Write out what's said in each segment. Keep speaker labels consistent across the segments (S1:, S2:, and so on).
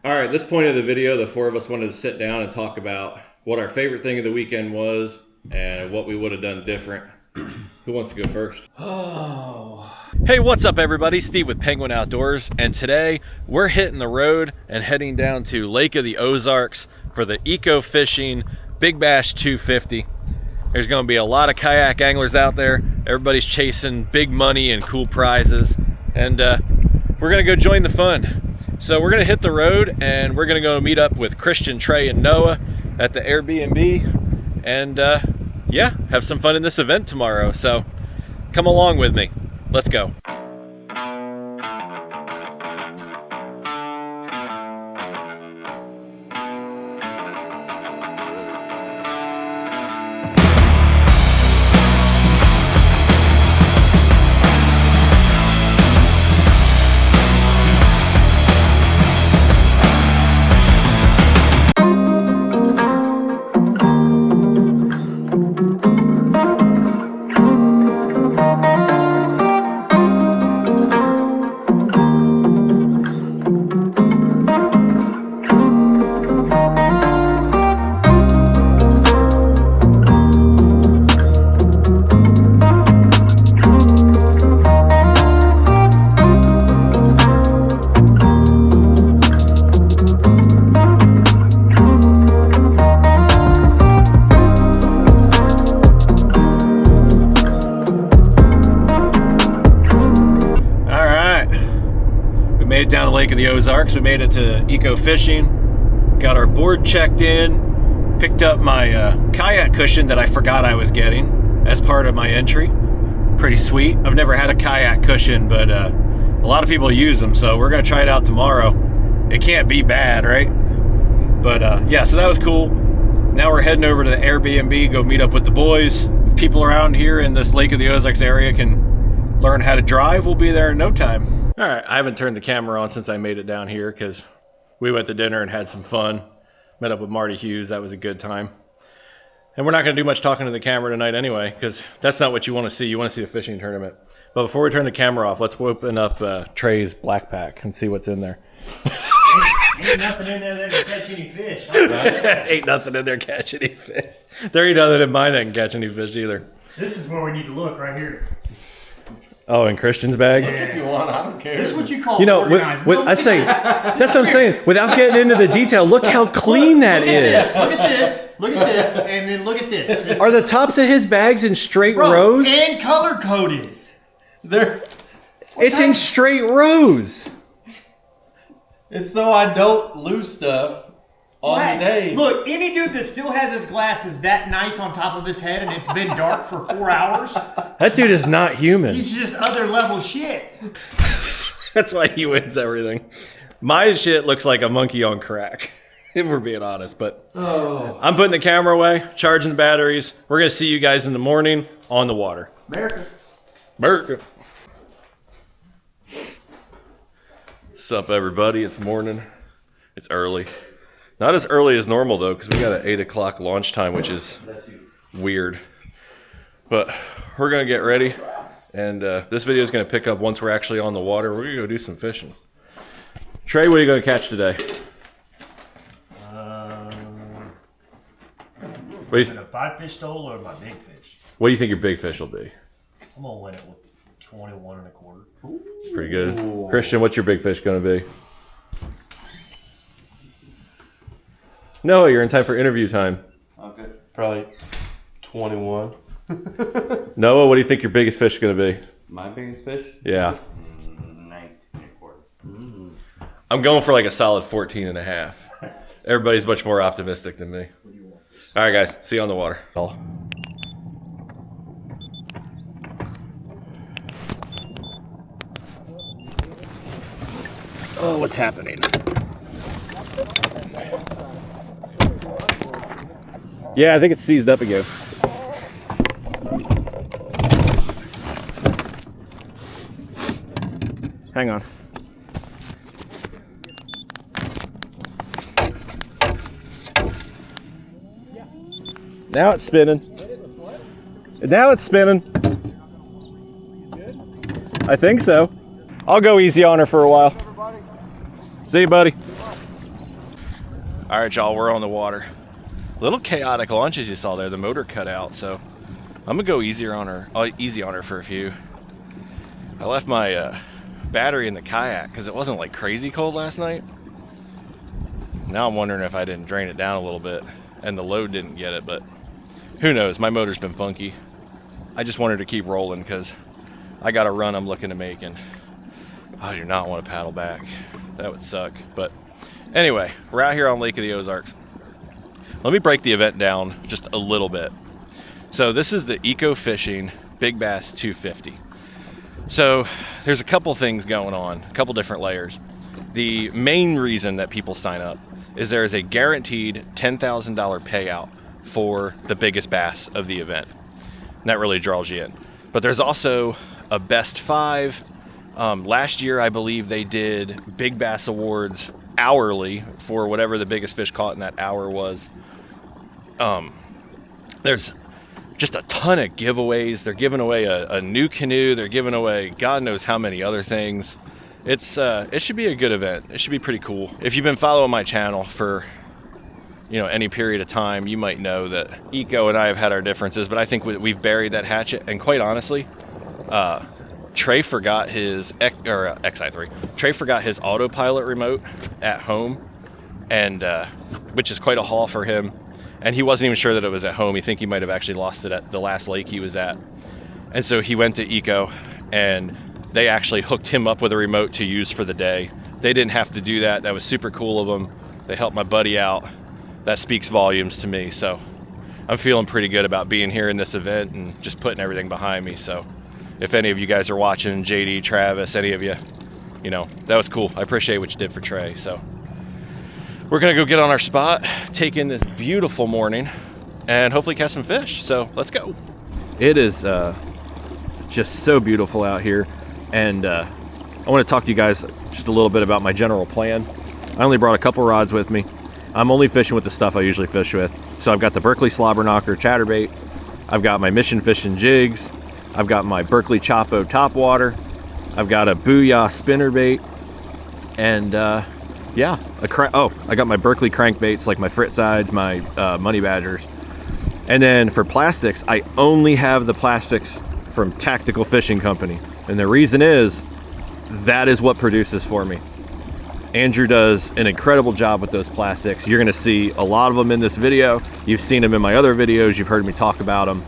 S1: All right, at this point of the video, the four of us wanted to sit down and talk about what our favorite thing of the weekend was and what we would have done different. Who wants to go first? Hey, what's up everybody? Steve with Penguin Outdoors, and today we're hitting the road and heading down to Lake of the Ozarks for the Eco Fishing Big Bash 250. There's going to be a lot of kayak anglers out there. Everybody's chasing big money and cool prizes, and we're going to go join the fun. So we're going to hit the road and we're going to go meet up with Christian, Trey, and Noah at the Airbnb and yeah, have some fun in this event tomorrow. So come along with me. Let's go. Down to Lake of the Ozarks. We made it to Eco Fishing, got our board checked in, picked up my kayak cushion that I forgot I was getting as part of my entry. Pretty sweet. I've never had a kayak cushion, but a lot of people use them, so we're gonna try it out tomorrow. It can't be bad, right? But yeah, so that was cool. Now we're heading over to the Airbnb, go meet up with the boys. If people around here in this Lake of the Ozarks area can learn how to drive, we'll be there in no time. All right, I haven't turned the camera on since I made it down here because we went to dinner and had some fun. Met up with Marty Hughes, that was a good time. And we're not gonna do much talking to the camera tonight anyway, because that's not what you wanna see. You wanna see a fishing tournament. But before we turn the camera off, let's open up Trey's black pack and see what's in there.
S2: Ain't nothing in there that can catch any fish.
S1: Ain't nothing in there catch any fish. There ain't nothing in mine that can catch any fish either.
S2: This is where we need to look right here.
S1: Oh, in Christian's bag?
S2: Yeah.
S3: If you want, I don't care.
S2: This is what you call
S1: that's
S2: organized.
S1: what I'm saying. Without getting into the detail, look how clean that is.
S2: Look at this. Look at this. And then look at this.
S1: Are the tops of his bags in straight rows?
S2: And color coded.
S1: It's in straight rows.
S3: It's so I don't lose stuff on the day.
S2: Look, any dude that still has his glasses that nice on top of his head and it's been dark for 4 hours,
S1: That dude is not human.
S2: he's just other level shit.
S1: That's why he wins everything. My shit looks like a monkey on crack, if we're being honest. But I'm putting the camera away, charging the batteries. We're going to see you guys in the morning on the water. America. What's up, everybody? It's morning. It's early. Not as early as normal, though, because we got an 8 o'clock launch time, which is weird. But we're going to get ready, and this video is going to pick up once we're actually on the water. We're going to go do some fishing. Trey, what are you going to catch today?
S2: Is it a 5-fish total or my big fish?
S1: What do you think your big fish will be?
S2: I'm going to win it with 21 1/4.
S1: It's pretty good. Christian, what's your big fish going to be? Noah, you're in time for interview time.
S3: Okay, probably 21.
S1: Noah, what do you think your biggest fish is going to be?
S3: My biggest fish?
S1: Yeah.
S3: 19 1/4.
S1: I'm going for like a solid 14 and a half. Everybody's much more optimistic than me. All right, guys. See you on the water. Oh, what's happening? Yeah, I think it's seized up again. Hang on. Now it's spinning. Now it's spinning. I think so. I'll go easy on her for a while. See you, buddy. All right, y'all, we're on the water. Little chaotic launch as you saw there. The motor cut out, so I'm gonna go easy on her for a few. I left my battery in the kayak because it wasn't like crazy cold last night. Now I'm wondering if I didn't drain it down a little bit and the load didn't get it, but who knows? My motor's been funky. I just wanted to keep rolling because I got a run I'm looking to make, and I do not want to paddle back. That would suck. But anyway, we're out here on Lake of the Ozarks. Let me break the event down just a little bit. So this is the Eco Fishing Big Bass 250. So there's a couple things going on, a couple different layers. The main reason that people sign up is there is a guaranteed $10,000 payout for the biggest bass of the event. And that really draws you in. But there's also a best five. Last year, I believe they did Big Bass Awards hourly for whatever the biggest fish caught in that hour was. There's just a ton of giveaways. They're giving away a new canoe. They're giving away God knows how many other things. It should be a good event. It should be pretty cool. If you've been following my channel for any period of time, you might know that Eco and I have had our differences, but I think we've buried that hatchet. And quite honestly, Trey forgot his XI3. Trey forgot his autopilot remote at home, and which is quite a haul for him. And he wasn't even sure that it was at home. He think he might have actually lost it at the last lake he was at. And so he went to Eco, and they actually hooked him up with a remote to use for the day. They didn't have to do that. That was super cool of them. They helped my buddy out. That speaks volumes to me. So I'm feeling pretty good about being here in this event and just putting everything behind me. So if any of you guys are watching, JD, Travis, any of you, that was cool. I appreciate what you did for Trey. So we're gonna go get on our spot, take in this beautiful morning, and hopefully catch some fish. So let's go. It is just so beautiful out here. And I want to talk to you guys just a little bit about my general plan. I only brought a couple rods with me. I'm only fishing with the stuff I usually fish with. So I've got the Berkley Slobber Knocker chatterbait. I've got my Mission Fishing jigs. I've got my Berkley Chopo topwater. I've got a Booyah spinnerbait. And yeah, I got my Berkley crankbaits, like my Frit sides, my Money Badgers. And then for plastics, I only have the plastics from Tactical Fishing Company. And the reason is, that is what produces for me. Andrew does an incredible job with those plastics. You're gonna see a lot of them in this video. You've seen them in my other videos. You've heard me talk about them.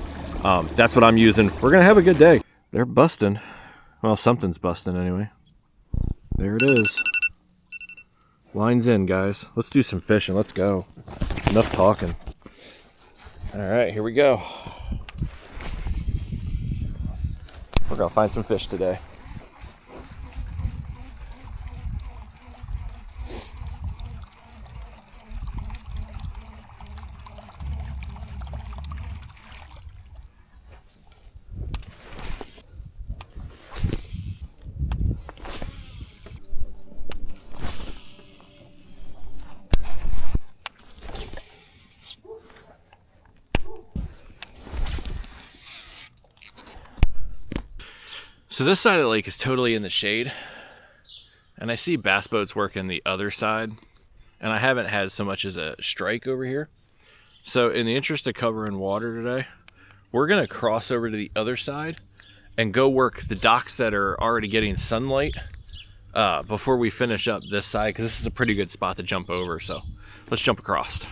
S1: That's what I'm using. We're gonna have a good day. They're busting. Well, something's busting anyway. There it is. Line's in, guys. Let's do some fishing. Let's go. Enough talking. All right, here we go. We're gonna find some fish today. So this side of the lake is totally in the shade, and I see bass boats working the other side, and I haven't had so much as a strike over here. So in the interest of covering water today, we're gonna cross over to the other side and go work the docks that are already getting sunlight before we finish up this side, because this is a pretty good spot to jump over. So let's jump across.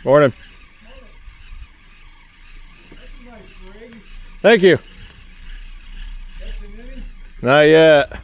S1: Morning. Thank you. Not yet.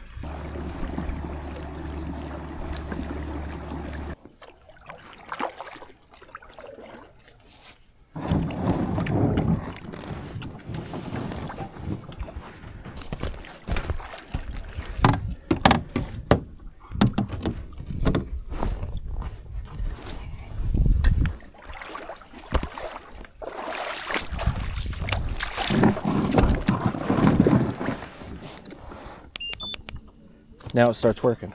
S1: Now it starts working.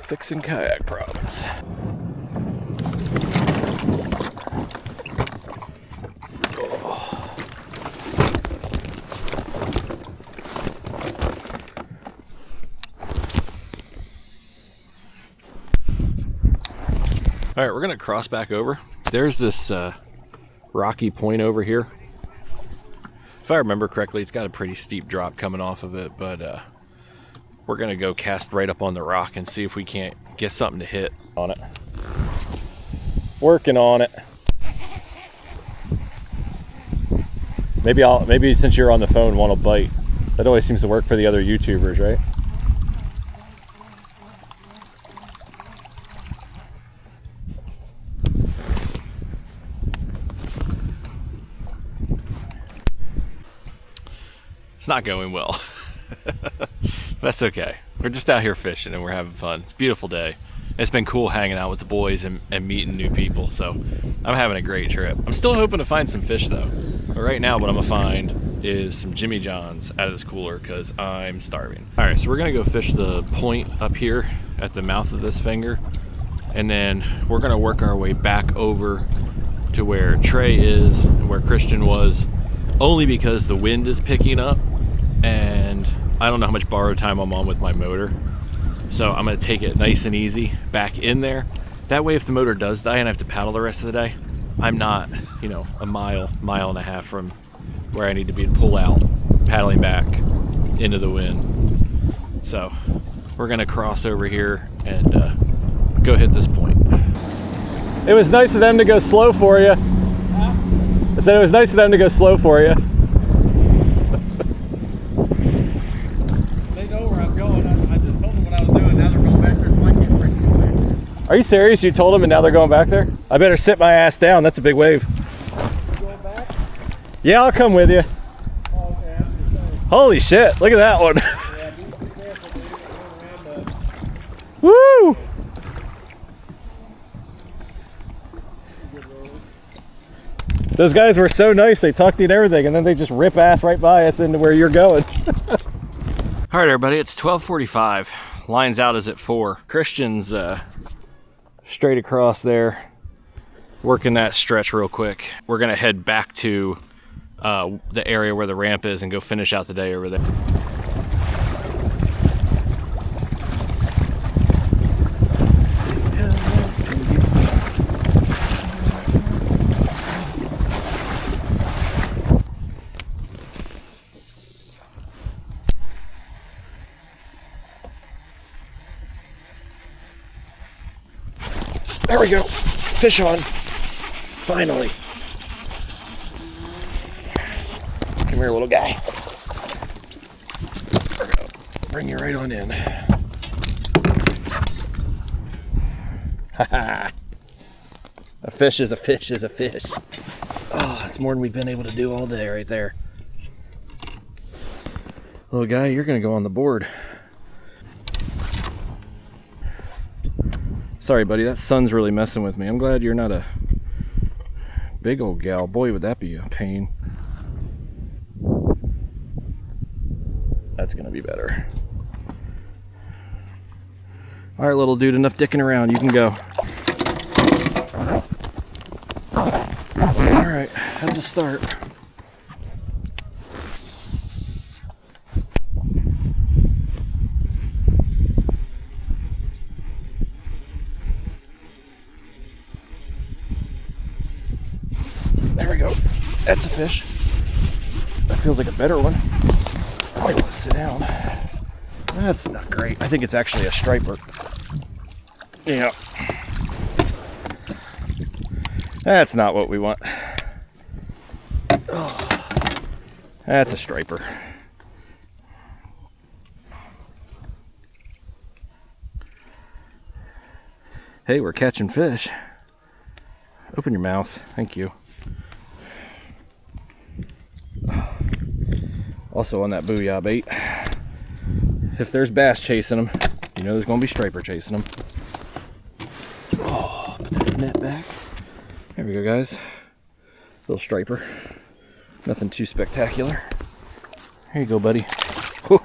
S1: Fixing kayak problems. All right, we're gonna cross back over. There's this rocky point over here. If I remember correctly, it's got a pretty steep drop coming off of it, but we're gonna go cast right up on the rock and see if we can't get something to hit on it. Working on it. Maybe since you're on the phone, one will bite. That always seems to work for the other YouTubers, right? It's not going well. That's okay. We're just out here fishing and we're having fun. It's a beautiful day. It's been cool hanging out with the boys and meeting new people, so I'm having a great trip. I'm still hoping to find some fish though. But right now what I'm gonna find is some Jimmy Johns out of this cooler because I'm starving. All right, so we're gonna go fish the point up here at the mouth of this finger, and then we're gonna work our way back over to where Trey is and where Christian was, only because the wind is picking up and I don't know how much borrow time I'm on with my motor. So I'm gonna take it nice and easy back in there. That way if the motor does die and I have to paddle the rest of the day, I'm not, a mile and a half from where I need to be to pull out, paddling back into the wind. So we're gonna cross over here and go hit this point. It was nice of them to go slow for you. I said it was nice of them to go slow for you.
S3: They know where I'm going. I just told them what I was doing. Now they're going back there flanking.
S1: Are you serious? You told them and now they're going back there? I better sit my ass down. That's a big wave.
S3: You going back?
S1: Yeah, I'll come with you.
S3: Oh, okay. I'm just saying.
S1: Holy shit, look at that one.
S3: Yeah, be careful, dude. You're going around
S1: Woo! Those guys were so nice. They talked to you and everything, and then they just rip ass right by us into where you're going. All right, everybody, it's 12:45. Line's out is at 4. Christian's straight across there, working that stretch real quick. We're gonna head back to the area where the ramp is and go finish out the day over there. There we go. Fish on. Finally. Come here, little guy. There we go. Bring you right on in. Haha. A fish is a fish is a fish. Oh, it's more than we've been able to do all day right there. Little guy, you're gonna go on the board. Sorry, buddy, that sun's really messing with me. I'm glad you're not a big old gal. Boy, would that be a pain. That's gonna be better. All right, little dude, enough dicking around. You can go. All right, that's a start. There we go. That's a fish. That feels like a better one. I might want to sit down. That's not great. I think it's actually a striper. Yeah. That's not what we want. Oh, that's a striper. Hey, we're catching fish. Open your mouth. Thank you. Also on that booyah bait, if there's bass chasing them, you know there's going to be striper chasing them. Oh, put that net back. There we go, guys. Little striper. Nothing too spectacular. Here you go, buddy. Whew,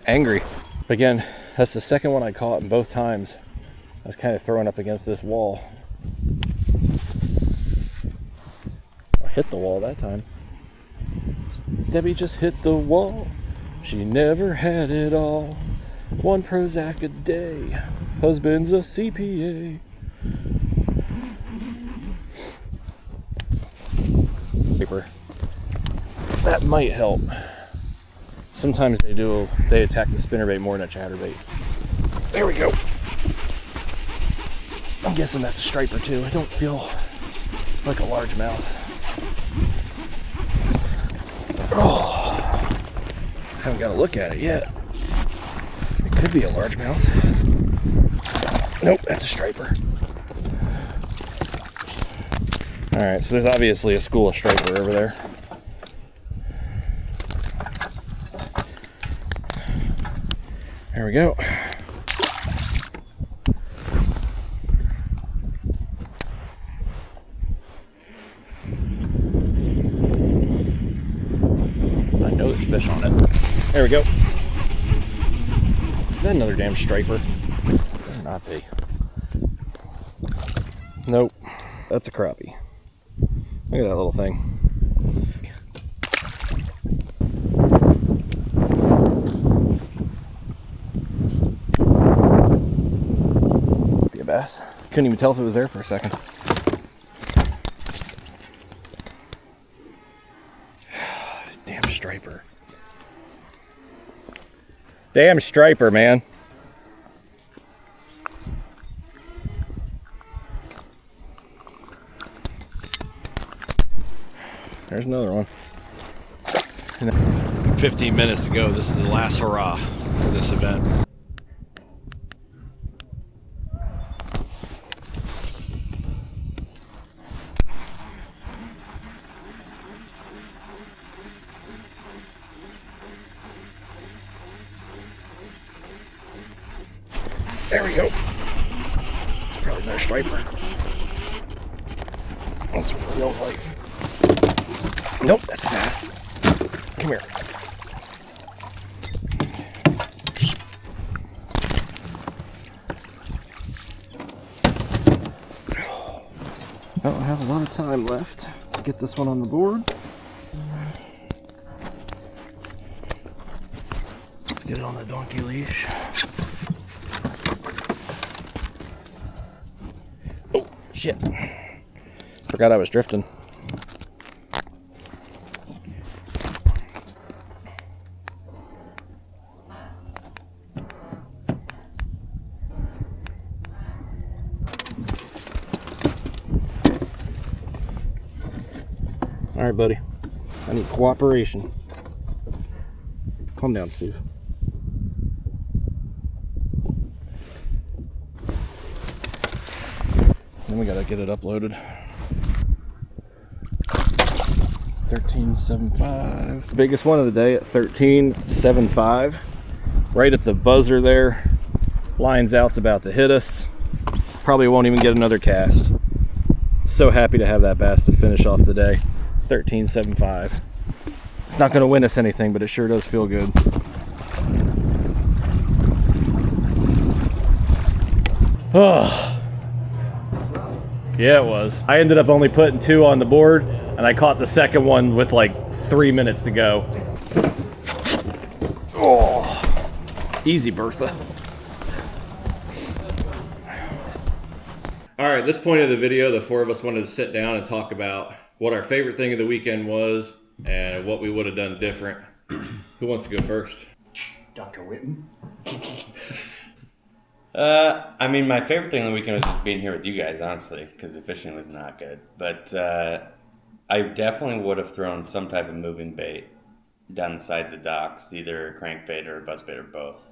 S1: angry. Again, that's the second one I caught, and both times I was kind of throwing up against this wall. I hit the wall that time. Debbie just hit the wall. She never had it all. 1 Prozac a day. Husband's a CPA. might help. Sometimes they attack the spinnerbait more than a chatterbait. There we go. I'm guessing that's a striper too. I don't feel like a largemouth. Oh, haven't got a look at it yet. It could be a largemouth. Nope, that's a striper. All right, so there's obviously a school of striper over there. There we go. I know there's fish on it. There we go. Is that another damn striper? Better not be. Nope, that's a crappie. Look at that little thing. Be a bass. Couldn't even tell if it was there for a second. Damn striper. Damn striper, man. There's another one. 15 minutes to go. This is the last hurrah for this event. There we go. Probably another striper. That's what it feels like. Nope, that's a bass. Come here. I don't have a lot of time left to get this one on the board. Let's get it on the donkey leash. Oh, shit. Forgot I was drifting. All right, buddy. I need cooperation. Calm down, Steve. Then we gotta get it uploaded. 13.75. Biggest one of the day at 13.75. Right at the buzzer there. Line's out's about to hit us. Probably won't even get another cast. So happy to have that bass to finish off the day. 13.75. It's not going to win us anything, but it sure does feel good. Oh, yeah, it was. I ended up only putting 2 on the board, and I caught the second one with like 3 minutes to go. Oh, easy, Bertha. All right, at this point of the video, the 4 of us wanted to sit down and talk about what our favorite thing of the weekend was and what we would have done different. Who wants to go first?
S2: Dr. Witten.
S4: I mean, my favorite thing of the weekend was just being here with you guys, honestly, because the fishing was not good. But I definitely would have thrown some type of moving bait down the sides of docks, either a crankbait or a buzzbait or both.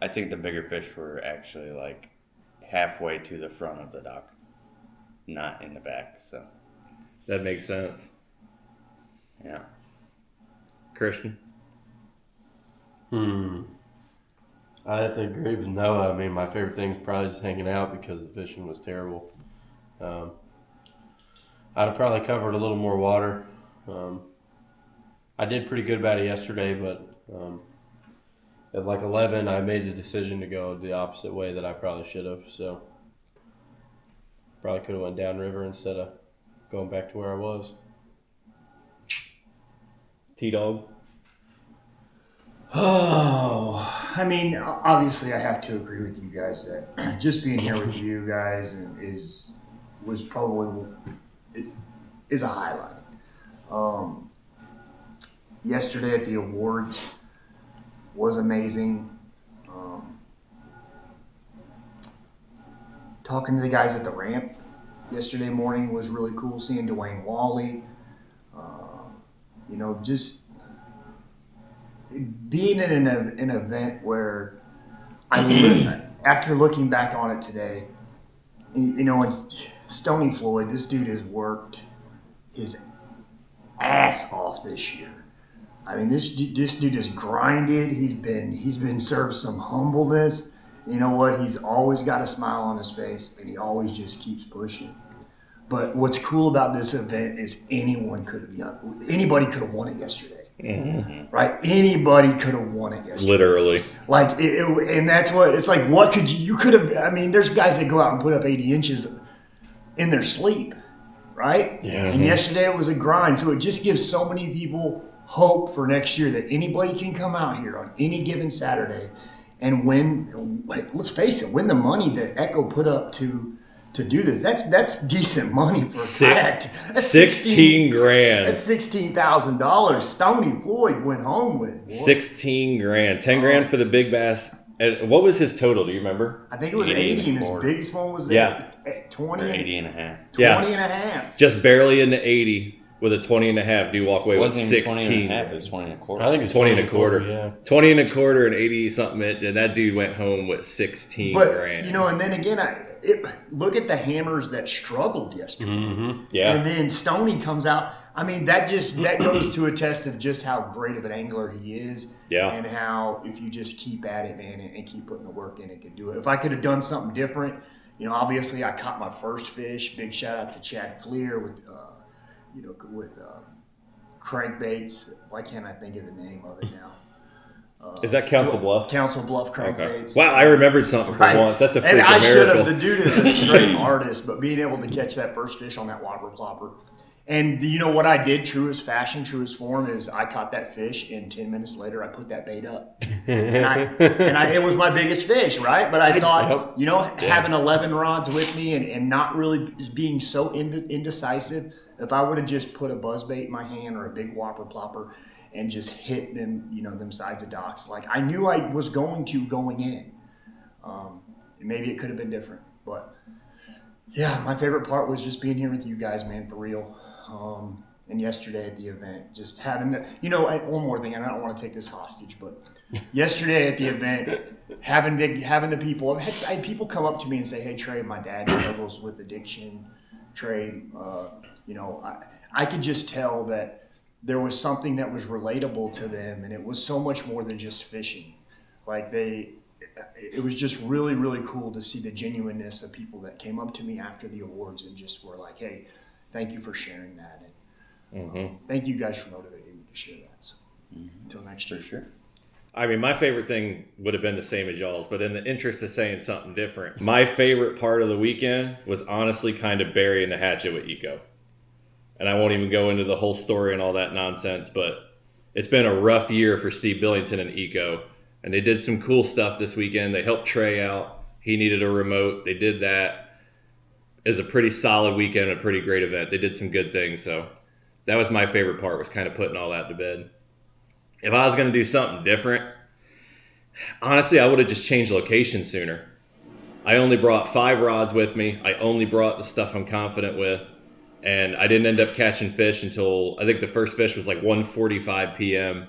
S4: I think the bigger fish were actually like halfway to the front of the dock, not in the back. So
S1: That makes sense.
S4: yeah.
S1: Christian?
S5: I have to agree with Noah. I mean, my favorite thing is probably just hanging out because the fishing was terrible. I'd have probably covered a little more water. I did pretty good about it yesterday, but at like 11, I made the decision to go the opposite way that I probably should have. So probably could have went downriver instead of going back to where I was.
S1: T-Dog?
S2: Oh, I mean, obviously, I have to agree with you guys that just being here with you guys was probably is a highlight.
S6: yesterday at the awards was amazing. Talking to the guys at the ramp yesterday morning was really cool. Seeing Dwayne Wally, just being in an event where after looking back on it today, and Stony Floyd, this dude has worked his ass off this year. I mean, this dude has grinded. He's been served some humbleness. You know what? He's always got a smile on his face, and he always just keeps pushing. But what's cool about this event is anybody could have won it yesterday, right? Anybody could have won it yesterday.
S1: Literally.
S6: Like, and that's what it's like. What you could have? I mean, there's guys that go out and put up 80 inches in their sleep, right?
S1: Yeah.
S6: And yesterday it was a grind, so it just gives so many people hope for next year that anybody can come out here on any given Saturday and win. Like, let's face it, win the money that Echo put up to do this. That's decent money for a kayak. That's
S1: 16 grand.
S6: That's $16,000. Stony Floyd went home with. Boy.
S1: 16 grand. 10 grand for the big bass. And what was his total? Do you remember?
S6: I think it was 80 and his biggest one was 20
S4: or 80 and a half.
S6: 20 and a half.
S1: Just barely into 80 with a 20 and a half. Do you walk away with 16?
S4: 20 and a half. It was 20 and a quarter.
S5: I think it's
S1: 20 and a quarter.
S5: Yeah.
S1: 20 and a quarter and 80 something inch, and that dude went home with 16 grand.
S6: And then again, look at the hammers that struggled yesterday.
S5: Mm-hmm.
S1: Yeah.
S6: And then Stoney comes out. I mean, that goes to a test of just how great of an angler he is.
S1: Yeah.
S6: And how if you just keep at it, man, and keep putting the work in, it can do it. If I could have done something different, obviously I caught my first fish. Big shout out to Chad Fleer with crankbaits. Why can't I think of the name of it now?
S1: Is that Council Bluff?
S6: Council Bluff crankbaits.
S1: Okay. Wow, I remembered something for once. That's a freaking
S6: miracle. And I should have.
S1: miracle.
S6: The dude is a straight artist, but being able to catch that first fish on that whopper plopper. And you know what I did, truest fashion, truest form, is I caught that fish, and 10 minutes later I put that bait up. and it was my biggest fish, right? But I thought, having 11 rods with me and not really being so indecisive, if I would have just put a buzzbait in my hand or a big whopper plopper and just hit them, them sides of docks, like I knew I was going in. Maybe it could have been different, but yeah, my favorite part was just being here with you guys, man, for real. And yesterday at the event, just having one more thing, and I don't want to take this hostage, but yesterday at the event, having the people, I had people come up to me and say, "Hey, Trey, my dad struggles with addiction. Trey, I could just tell that there was something that was relatable to them, and it was so much more than just fishing. Like it was just really, really cool to see the genuineness of people that came up to me after the awards and just were like, hey, thank you for sharing that. And thank you guys for motivating me to share that. So until next year.
S4: For sure.
S1: I mean, my favorite thing would have been the same as y'all's, but in the interest of saying something different, my favorite part of the weekend was honestly kind of burying the hatchet with Eco. And I won't even go into the whole story and all that nonsense, but it's been a rough year for Steve Billington and Eco. And they did some cool stuff this weekend. They helped Trey out. He needed a remote. They did that. It was a pretty solid weekend, a pretty great event. They did some good things. So that was my favorite part, was kind of putting all that to bed. If I was going to do something different, honestly, I would have just changed location sooner. I only brought 5 rods with me. I only brought the stuff I'm confident with. And I didn't end up catching fish until, I think the first fish was like 1:45 p.m.,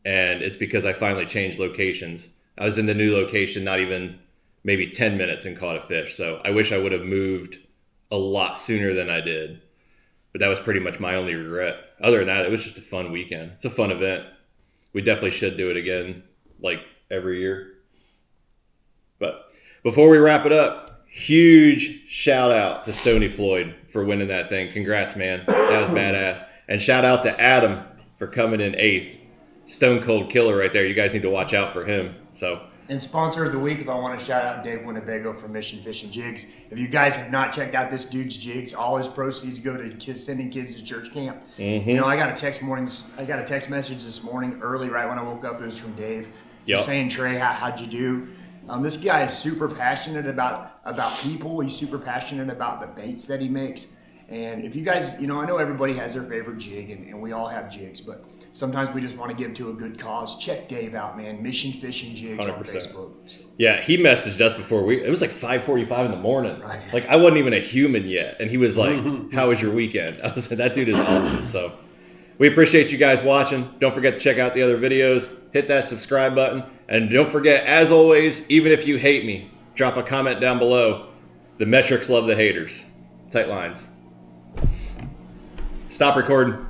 S1: and it's because I finally changed locations. I was in the new location not even maybe 10 minutes and caught a fish. So I wish I would have moved a lot sooner than I did. But that was pretty much my only regret. Other than that, it was just a fun weekend. It's a fun event. We definitely should do it again, like every year. But before we wrap it up, huge shout out to Stony Floyd for winning that thing. Congrats, man. That was badass. And shout out to Adam for coming in 8th. Stone cold killer right there. You guys need to watch out for him.
S6: And sponsor of the week, if I want to shout out Dave Winnebago from Mission Fishing Jigs. If you guys have not checked out this dude's jigs, all his proceeds go to sending kids to church camp. I got a text message this morning early, right when I woke up. It was from Dave, saying, Trey, how'd you do? This guy is super passionate about people. He's super passionate about the baits that he makes. And if you guys, I know everybody has their favorite jig, and we all have jigs, but sometimes we just want to give to a good cause. Check Dave out, man. Mission Fishing Jigs on
S7: 100%.
S6: Facebook. So.
S7: Yeah, he messaged us before it was like 5:45 in the morning.
S6: Right.
S7: Like I wasn't even a human yet, and he was like, "How was your weekend?" I was like, "That dude is awesome." So we appreciate you guys watching. Don't forget to check out the other videos. Hit that subscribe button, and don't forget, as always, even if you hate me, drop a comment down below. The metrics love the haters. Tight lines. Stop recording.